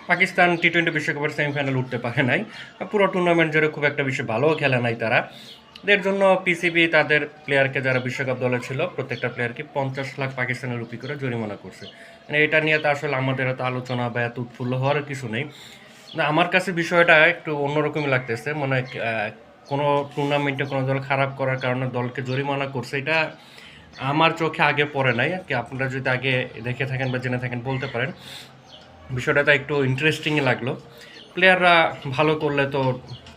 পাকিস্তান টি-20 বিশ্বকাপের সেমিফাইনাল উঠতে পারে নাই। পুরো টুর্নামেন্ট জুড়ে খুব একটা বেশি ভালোও খেলে নাই তারা। এর জন্য পিসিবি তাদের প্লেয়ারকে, যারা বিশ্বকাপ দলে ছিল প্রত্যেকটা প্লেয়ারকে 50 লাখ পাকিস্তানের রুপি করে জরিমানা করছে। মানে এটা নিয়ে তো আসলে আমাদের এত আলোচনা বা এত উৎফুল্ল হওয়ার কিছু নেই। না, আমার কাছে বিষয়টা একটু অন্যরকমই লাগতেছে। মানে কোনো টুর্নামেন্টে কোনো দল খারাপ করার কারণে দলকে জরিমানা করছে, এটা আমার চোখে আগে পড়ে নাই। কি আপনারা যদি আগে দেখে থাকেন বা জেনে থাকেন বলতে পারেন। বিষয়টা তো একটু ইন্টারেস্টিংই লাগলো। প্লেয়াররা ভালো করলে তো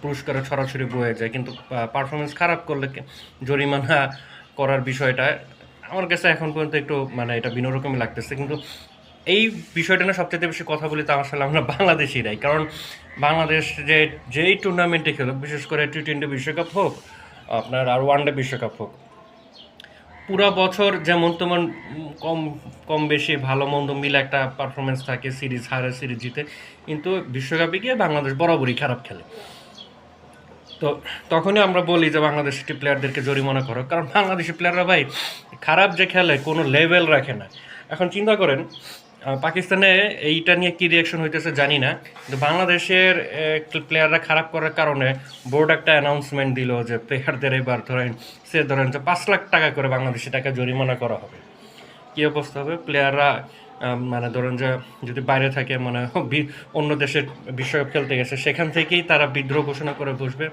পুরস্কারে ছড়াছড়ি বয়ে যায়, কিন্তু পারফরমেন্স খারাপ করলে জরিমানা করার বিষয়টা আমার কাছে এখন পর্যন্ত একটু মানে এটা ভিন্ন রকমই লাগতেছে। কিন্তু এই বিষয়টা না সবচেয়ে বেশি কথা বলি তা আসলে আমরা বাংলাদেশিরাই। কারণ বাংলাদেশ যেই টুর্নামেন্টে খেলো, বিশেষ করে টি-20 বিশ্বকাপ হোক আপনার আর ওয়ানডে বিশ্বকাপ হোক, পুরা বছর যেমন তেমন কম কম বেশি ভালো মন্দ মিলে একটা পারফরমেন্স থাকে, সিরিজ হারে সিরিজ জিতে, কিন্তু বিশ্বকাপে গিয়ে বাংলাদেশ বরাবরই খারাপ খেলে। তো তখনই আমরা বলি যে বাংলাদেশি প্লেয়ারদেরকে জরিমানা করো, কারণ বাংলাদেশি প্লেয়াররা ভাই খারাপ যে খেলে কোনো লেভেল রাখে না। এখন চিন্তা করেন পাকিস্তানে এইটা নিয়ে কী রিয়াকশন হইতেছে জানি না, কিন্তু বাংলাদেশের প্লেয়াররা খারাপ করার কারণে বোর্ড একটা অ্যানাউন্সমেন্ট দিল যে প্লেয়ারদের এবার ধরেন যে 5 লাখ টাকা করে বাংলাদেশি টাকা জরিমানা করা হবে। কী অবস্থা হবে? প্লেয়াররা মানে ধরেন যে যদি বাইরে থাকে, মানে অন্য দেশের বিশ্বকাপ খেলতে গেছে, সেখান থেকেই তারা বিদ্রোহ ঘোষণা করে বসবে।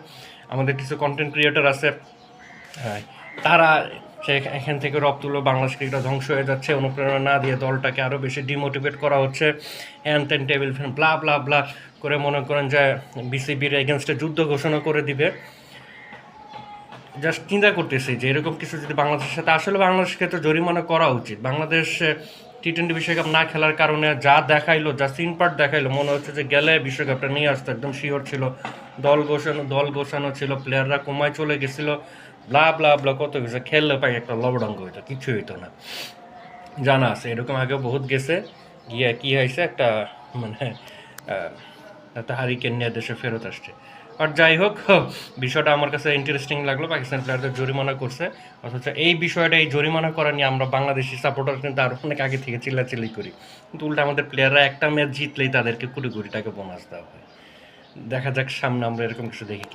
আমাদের কিছু কন্টেন্ট ক্রিয়েটর আছে, হ্যাঁ, তারা এখান থেকে রব তুলো, বাংলাদেশ ক্রিকেট ধ্বংস হয়ে যাচ্ছে, অনুপ্রেরণা না দিয়ে দলটাকে আরও বেশি ডিমোটিভেট করা হচ্ছে, হ্যান ত্যান টেবিল ফ্যান ব্লা ব্লা ব্লা করে মনে করেন যে বিসিবির এগেনস্টে যুদ্ধ ঘোষণা করে দিবে। জাস্ট চিন্তা করতেছি যে এরকম কিছু যদি বাংলাদেশের সাথে, আসলে বাংলাদেশকে তো জরিমানা করা উচিত। বাংলাদেশ টি-20 বিশ্বকাপ না খেলার কারণে যা দেখাইলো, যা সিন পার্ট দেখাইলো, মনে হচ্ছে যে গেলে বিশ্বকাপটা নিয়ে আসতো, একদম শিওর ছিল, দল গোছানো ছিল, প্লেয়াররা কমায় চলে গেছিলো, ব্লা ব্লা ব্লা কত কিছু, খেললে পাই একটা লবডঙ্গ হইতো, কিছু হইতো না। জানা আছে এরকম আগেও বহুত গেছে, গিয়ে কি হয়েছে একটা মানে একটা হারিকেন নিয়ে দেশে ফেরত আসছে। আর যাই হোক, বিষয়টা আমার কাছে ইন্টারেস্টিং লাগলো, পাকিস্তান প্লেয়ারদের জরিমানা করছে। অথচ এই বিষয়টা, এই জরিমানা করা নিয়ে আমরা বাংলাদেশি সাপোর্টার কিন্তু আরও অনেক আগে থেকে চিল্লাচিল্লি করি, কিন্তু উল্টা আমাদের প্লেয়াররা একটা ম্যাচ জিতলেই তাদেরকে কোটি কোটি টাকা বোনাস দেওয়া হয়। দেখা যাক সামনে আমরা এরকম কিছু দেখি কিনা।